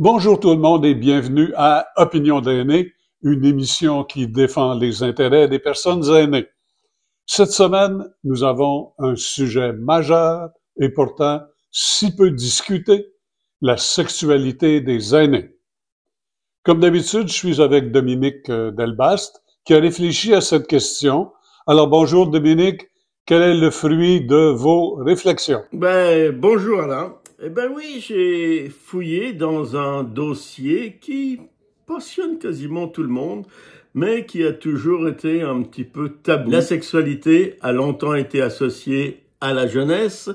Bonjour tout le monde et bienvenue à Opinion d'aînés, une émission qui défend les intérêts des personnes aînées. Cette semaine, nous avons un sujet majeur et pourtant si peu discuté, la sexualité des aînés. Comme d'habitude, je suis avec Dominique Delbast qui a réfléchi à cette question. Alors bonjour Dominique, quel est le fruit de vos réflexions? Bonjour Alain. Oui, j'ai fouillé dans un dossier qui passionne quasiment tout le monde, mais qui a toujours été un petit peu tabou. La sexualité a longtemps été associée à la jeunesse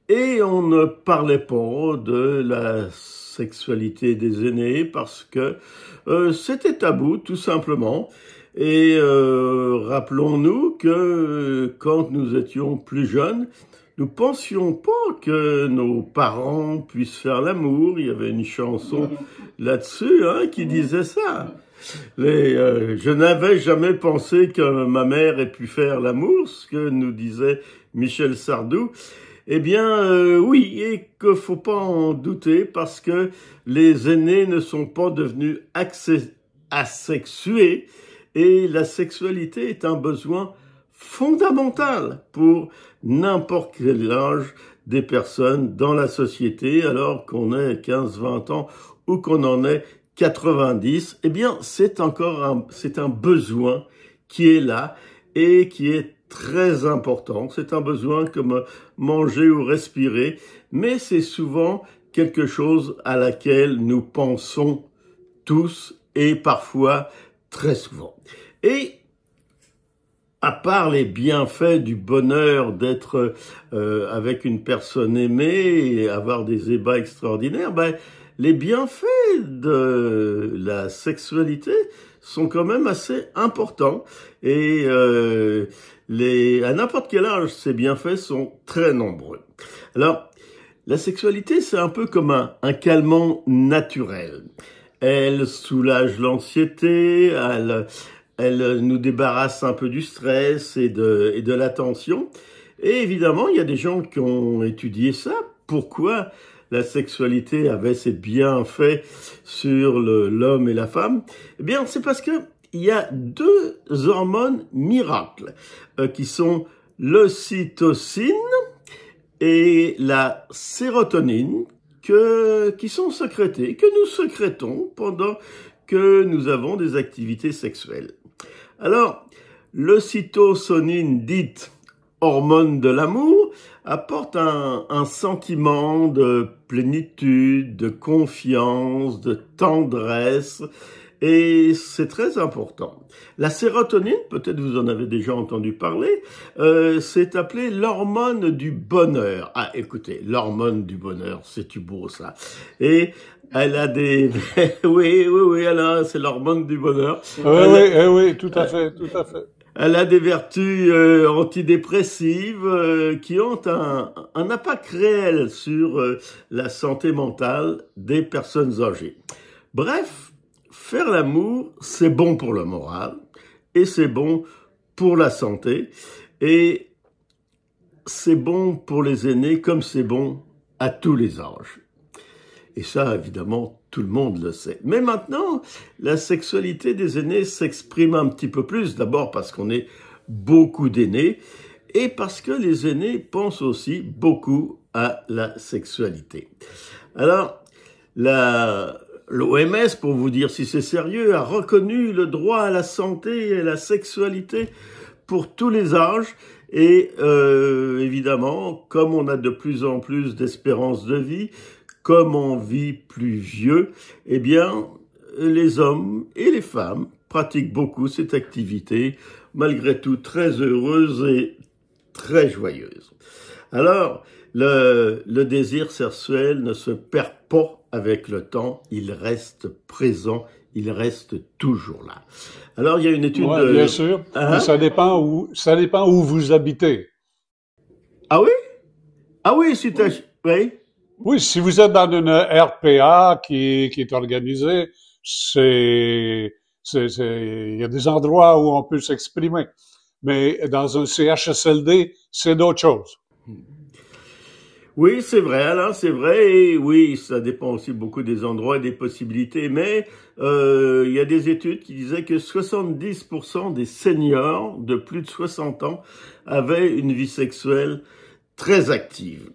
et on ne parlait pas de la sexualité des aînés parce que c'était tabou tout simplement. Et rappelons-nous que quand nous étions plus jeunes, nous pensions pas que nos parents puissent faire l'amour. Il y avait une chanson là-dessus qui disait ça. Je n'avais jamais pensé que ma mère ait pu faire l'amour, ce que nous disait Michel Sardou. Oui, et qu'il faut pas en douter parce que les aînés ne sont pas devenus asexués et la sexualité est un besoin fondamental pour n'importe quel âge des personnes dans la société, alors qu'on ait 15-20 ans ou qu'on en ait 90, c'est un besoin qui est là et qui est très important. C'est un besoin comme manger ou respirer, mais c'est souvent quelque chose à laquelle nous pensons tous et parfois très souvent. Et à part les bienfaits du bonheur d'être avec une personne aimée et avoir des ébats extraordinaires, les bienfaits de la sexualité sont quand même assez importants. Et à n'importe quel âge, ces bienfaits sont très nombreux. Alors, la sexualité, c'est un peu comme un calmant naturel. Elle soulage l'anxiété, elle nous débarrasse un peu du stress et de la tension. Et évidemment, il y a des gens qui ont étudié ça. Pourquoi la sexualité avait ses bienfaits sur l'homme et la femme? C'est parce que il y a deux hormones miracles qui sont l'ocytocine et la sérotonine qui sont sécrétées, que nous sécrétons pendant que nous avons des activités sexuelles. Alors, l'ocytocine, dite hormone de l'amour, apporte un sentiment de plénitude, de confiance, de tendresse, et c'est très important. La sérotonine, peut-être vous en avez déjà entendu parler, c'est appelé l'hormone du bonheur. Ah, écoutez, l'hormone du bonheur, c'est du beau ça. Et elle a des... oui, c'est l'hormone du bonheur. Oui, tout à fait. Elle a des vertus antidépressives qui ont un impact réel sur la santé mentale des personnes âgées. Bref, faire l'amour, c'est bon pour le moral et c'est bon pour la santé et c'est bon pour les aînés comme c'est bon à tous les âges. Et ça, évidemment, tout le monde le sait. Mais maintenant, la sexualité des aînés s'exprime un petit peu plus. D'abord parce qu'on est beaucoup d'aînés et parce que les aînés pensent aussi beaucoup à la sexualité. Alors, l'OMS, pour vous dire si c'est sérieux, a reconnu le droit à la santé et à la sexualité pour tous les âges. Et évidemment, comme on a de plus en plus d'espérance de vie, comme on vit plus vieux, les hommes et les femmes pratiquent beaucoup cette activité, malgré tout très heureuse et très joyeuse. Alors, le désir sexuel ne se perd pas avec le temps, il reste présent, il reste toujours là. Alors, il y a une étude de... Bien sûr, mais ça dépend où vous habitez. Ah oui? Ah oui, oui. Oui, si vous êtes dans une RPA qui est organisée, il y a des endroits où on peut s'exprimer. Mais dans un CHSLD, c'est d'autres choses. Oui, c'est vrai, Alain, c'est vrai, et oui, ça dépend aussi beaucoup des endroits et des possibilités, mais il y a des études qui disaient que 70% des seniors de plus de 60 ans avaient une vie sexuelle très active.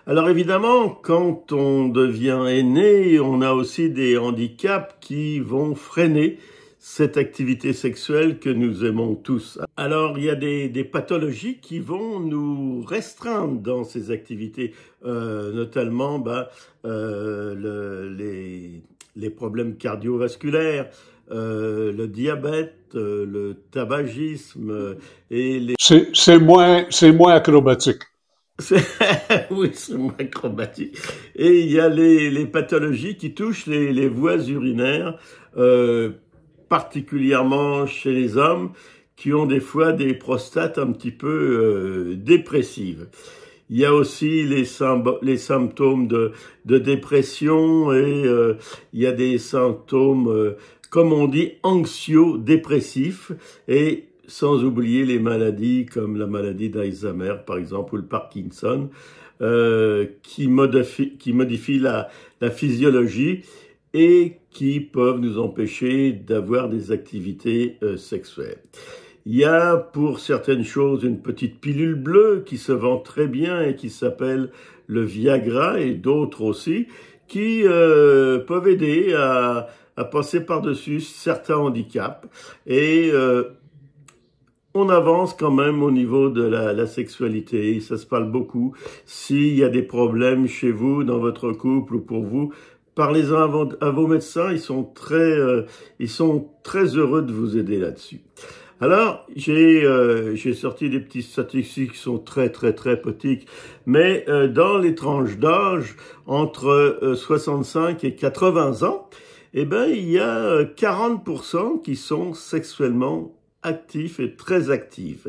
Alors évidemment, quand on devient aîné, on a aussi des handicaps qui vont freiner cette activité sexuelle que nous aimons tous. Alors il y a des pathologies qui vont nous restreindre dans ces activités, notamment les problèmes cardiovasculaires, le diabète, le tabagisme et les... C'est moins acrobatique. Oui, c'est moins acrobatique. Et il y a les pathologies qui touchent les voies urinaires, particulièrement chez les hommes qui ont des fois des prostates un petit peu dépressives. Il y a aussi les symptômes de dépression et il y a des symptômes, comme on dit, anxio-dépressifs et sans oublier les maladies comme la maladie d'Alzheimer, par exemple, ou le Parkinson, qui modifient la physiologie et qui peuvent nous empêcher d'avoir des activités sexuelles. Il y a pour certaines choses une petite pilule bleue qui se vend très bien et qui s'appelle le Viagra et d'autres aussi, qui peuvent aider à passer par-dessus certains handicaps et on avance quand même au niveau de la sexualité, ça se parle beaucoup. S'il y a des problèmes chez vous, dans votre couple ou pour vous, parlez-en à vos médecins, ils sont très heureux de vous aider là-dessus. Alors, j'ai sorti des petites statistiques qui sont très petites, mais dans les tranches d'âge entre 65 et 80 ans, eh ben il y a 40% qui sont sexuellement actifs et très actifs.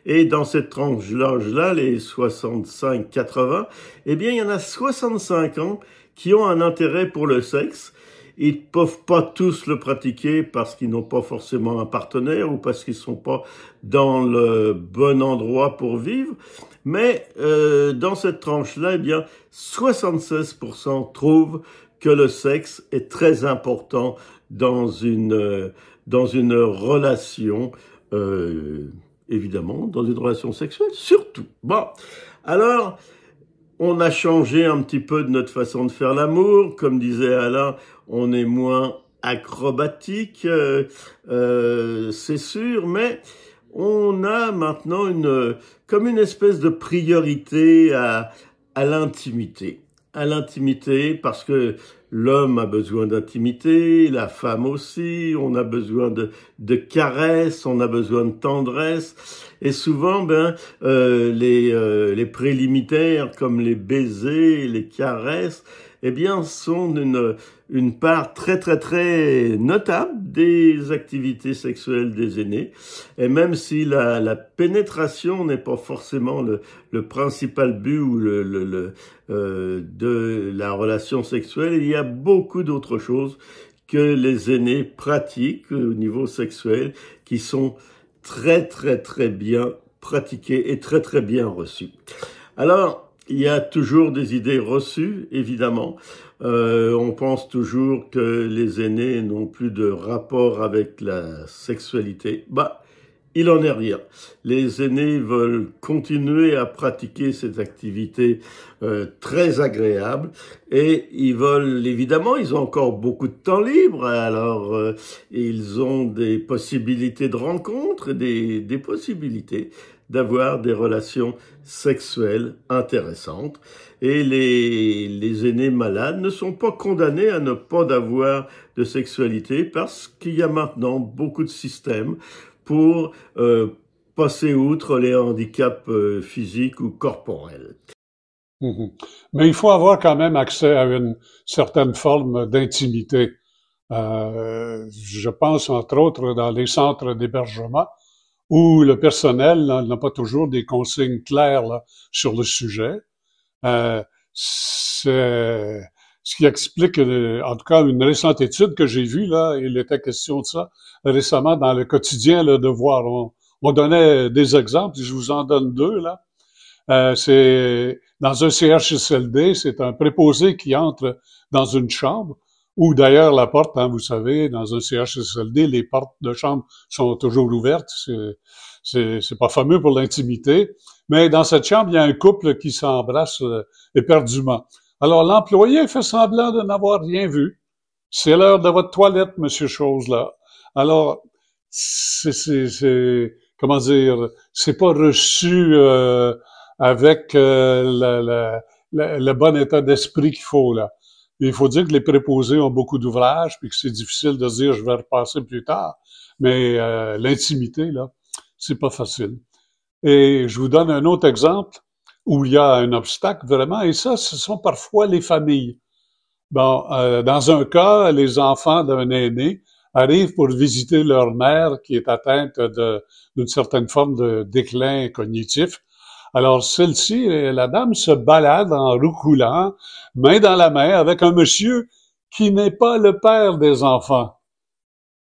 Et dans cette tranche d'âge-là, les 65-80, eh bien, il y en a 65 ans qui ont un intérêt pour le sexe. Ils ne peuvent pas tous le pratiquer parce qu'ils n'ont pas forcément un partenaire ou parce qu'ils ne sont pas dans le bon endroit pour vivre. Mais dans cette tranche-là, eh bien, 76% trouvent que le sexe est très important dans une relation, évidemment, dans une relation sexuelle, surtout. Bon, alors, on a changé un petit peu de notre façon de faire l'amour. Comme disait Alain, on est moins acrobatique, c'est sûr, mais on a maintenant comme une espèce de priorité à l'intimité. À l'intimité, parce que l'homme a besoin d'intimité, la femme aussi, on a besoin de caresses, on a besoin de tendresse, et souvent, les préliminaires comme les baisers, les caresses, eh bien, sont une part très notable des activités sexuelles des aînés. Et même si la pénétration n'est pas forcément le principal but ou de la relation sexuelle, il y a beaucoup d'autres choses que les aînés pratiquent au niveau sexuel qui sont très bien pratiquées et très bien reçues. Alors, il y a toujours des idées reçues, évidemment. On pense toujours que les aînés n'ont plus de rapport avec la sexualité. Il en est rien. Les aînés veulent continuer à pratiquer cette activité très agréable et évidemment, ils ont encore beaucoup de temps libre, alors ils ont des possibilités de rencontres, des possibilités d'avoir des relations sexuelles intéressantes. Et les aînés malades ne sont pas condamnés à ne pas avoir de sexualité parce qu'il y a maintenant beaucoup de systèmes pour passer outre les handicaps physiques ou corporels. Mais il faut avoir quand même accès à une certaine forme d'intimité. Je pense entre autres dans les centres d'hébergement où le personnel n'a pas toujours des consignes claires là, sur le sujet. C'est ce qui explique, en tout cas, une récente étude que j'ai vue, là, il était question de ça récemment dans le quotidien, Le Devoir. On donnait des exemples, je vous en donne deux, là. C'est Dans un CHSLD, c'est un préposé qui entre dans une chambre, ou d'ailleurs la porte, hein, vous savez, dans un CHSLD, les portes de chambre sont toujours ouvertes. C'est pas fameux pour l'intimité. Mais dans cette chambre, il y a un couple qui s'embrasse éperdument. Alors, l'employé fait semblant de n'avoir rien vu. C'est l'heure de votre toilette, monsieur Chose-là. Alors, comment dire, c'est pas reçu avec le bon état d'esprit qu'il faut, là. Il faut dire que les préposés ont beaucoup d'ouvrages, puis que c'est difficile de se dire je vais repasser plus tard. Mais l'intimité, là, c'est pas facile. Et je vous donne un autre exemple où il y a un obstacle vraiment, et ça, ce sont parfois les familles. Bon, dans un cas, les enfants d'un aîné arrivent pour visiter leur mère qui est atteinte d'une certaine forme de déclin cognitif. Alors, celle-ci, la dame se balade en roucoulant, main dans la main, avec un monsieur qui n'est pas le père des enfants.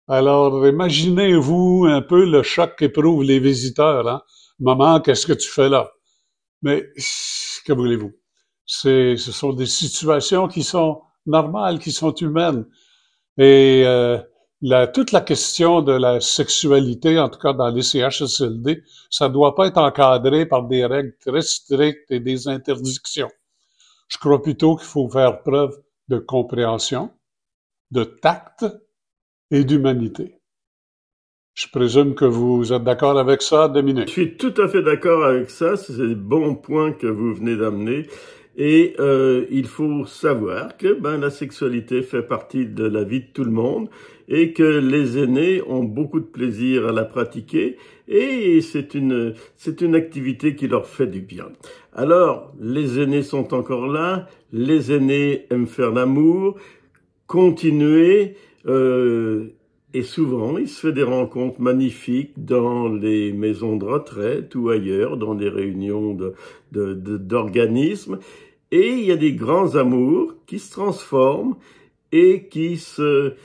Alors, imaginez-vous un peu le choc qu'éprouvent les visiteurs, hein? Maman, qu'est-ce que tu fais là? Mais, que voulez-vous? Ce sont des situations qui sont normales, qui sont humaines. Et toute la question de la sexualité, en tout cas dans les CHSLD, ça ne doit pas être encadré par des règles très strictes et des interdictions. Je crois plutôt qu'il faut faire preuve de compréhension, de tact et d'humanité. Je présume que vous êtes d'accord avec ça, Dominique? Je suis tout à fait d'accord avec ça, c'est des bons points que vous venez d'amener. Et il faut savoir que la sexualité fait partie de la vie de tout le monde et que les aînés ont beaucoup de plaisir à la pratiquer et c'est une activité qui leur fait du bien. Alors, les aînés sont encore là, les aînés aiment faire l'amour, continuer, et souvent, il se fait des rencontres magnifiques dans les maisons de retraite ou ailleurs, dans des réunions d'organismes. Et il y a des grands amours qui se transforment et qui se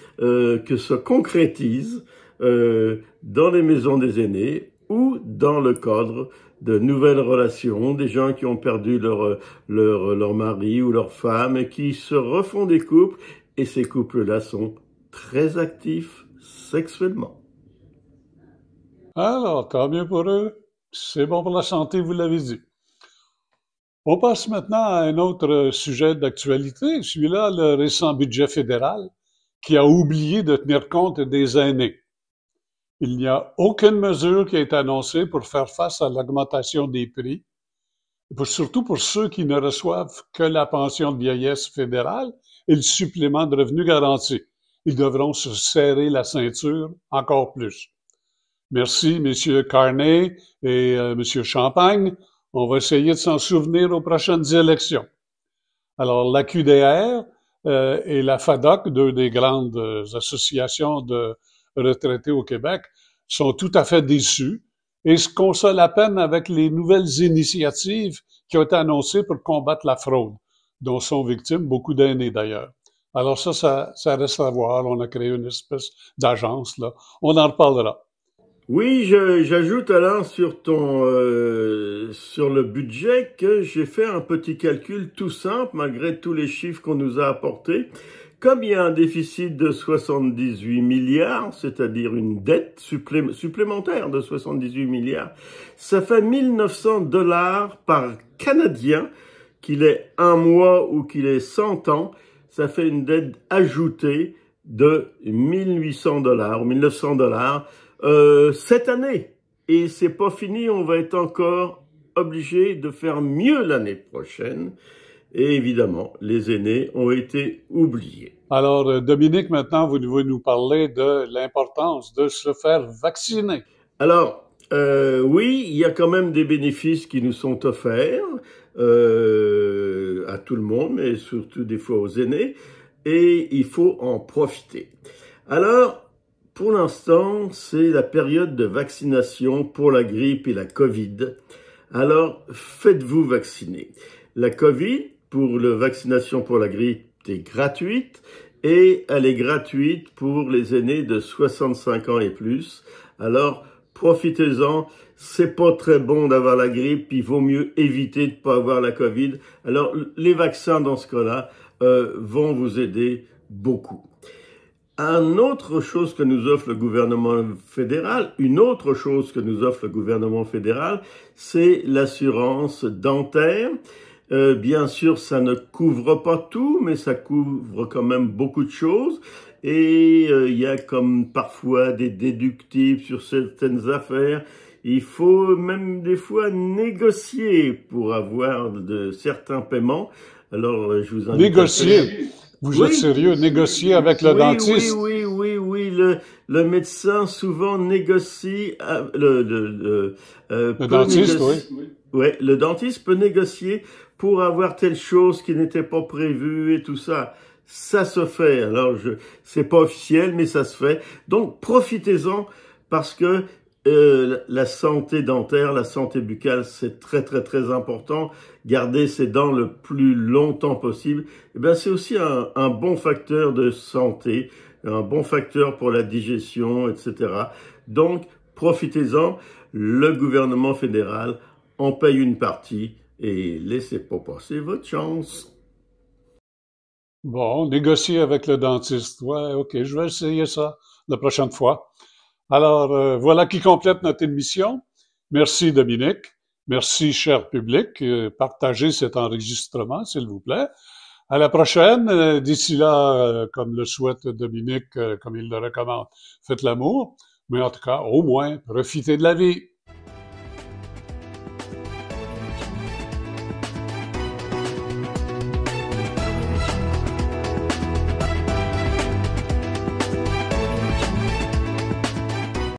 concrétisent dans les maisons des aînés ou dans le cadre de nouvelles relations, des gens qui ont perdu leur mari ou leur femme et qui se refont des couples. Et ces couples-là sont très actifs sexuellement. Alors, tant mieux pour eux. C'est bon pour la santé, vous l'avez dit. On passe maintenant à un autre sujet d'actualité, celui-là, le récent budget fédéral, qui a oublié de tenir compte des aînés. Il n'y a aucune mesure qui a été annoncée pour faire face à l'augmentation des prix, surtout pour ceux qui ne reçoivent que la pension de vieillesse fédérale et le supplément de revenu garanti. Ils devront se serrer la ceinture encore plus. Merci, M. Carney et M. Champagne. On va essayer de s'en souvenir aux prochaines élections. Alors, la QDR et la FADOC, deux des grandes associations de retraités au Québec, sont tout à fait déçus et se consolent à peine avec les nouvelles initiatives qui ont été annoncées pour combattre la fraude, dont sont victimes beaucoup d'aînés d'ailleurs. Alors ça reste à voir. On a créé une espèce d'agence, là. On en reparlera. Oui, j'ajoute Alain sur le budget que j'ai fait un petit calcul tout simple malgré tous les chiffres qu'on nous a apportés. Comme il y a un déficit de 78 milliards, c'est-à-dire une dette supplémentaire de 78 milliards, ça fait 1900 $ par Canadien, qu'il ait un mois ou qu'il ait 100 ans, ça fait une dette ajoutée de 1800 $ ou 1900 $ cette année. Et c'est pas fini, on va être encore obligé de faire mieux l'année prochaine. Et évidemment, les aînés ont été oubliés. Alors, Dominique, maintenant, vous devez nous parler de l'importance de se faire vacciner. Alors, oui, il y a quand même des bénéfices qui nous sont offerts à tout le monde, mais surtout des fois aux aînés, et il faut en profiter. Alors, pour l'instant, c'est la période de vaccination pour la grippe et la COVID. Alors, faites-vous vacciner. La COVID, pour la vaccination pour la grippe, est gratuite et elle est gratuite pour les aînés de 65 ans et plus. Alors, profitez-en. C'est pas très bon d'avoir la grippe, il vaut mieux éviter de pas avoir la Covid. Alors, les vaccins, dans ce cas-là, vont vous aider beaucoup. Une autre chose que nous offre le gouvernement fédéral, c'est l'assurance dentaire. Bien sûr, ça ne couvre pas tout, mais ça couvre quand même beaucoup de choses. Et il y a comme parfois des déductibles sur certaines affaires. Il faut même des fois négocier pour avoir de certains paiements. Alors, je vous invite négocier. Vous êtes sérieux? Négocier avec le dentiste? Oui. Le médecin souvent négocie. Le dentiste, oui. Ouais, le dentiste peut négocier pour avoir telle chose qui n'était pas prévue et tout ça. Ça se fait. Alors, c'est pas officiel, mais ça se fait. Donc, profitez-en parce que la santé dentaire, la santé buccale, c'est très, très, très important. Garder ses dents le plus longtemps possible, eh ben, c'est aussi un bon facteur de santé, un bon facteur pour la digestion, etc. Donc, profitez-en. Le gouvernement fédéral en paye une partie et laissez pas passer votre chance. Bon, négocier avec le dentiste. Ouais, OK, je vais essayer ça la prochaine fois. Alors, voilà qui complète notre émission. Merci, Dominique. Merci, cher public. Partagez cet enregistrement, s'il vous plaît. À la prochaine. D'ici là, comme le souhaite Dominique, comme il le recommande, faites l'amour. Mais en tout cas, au moins, profitez de la vie.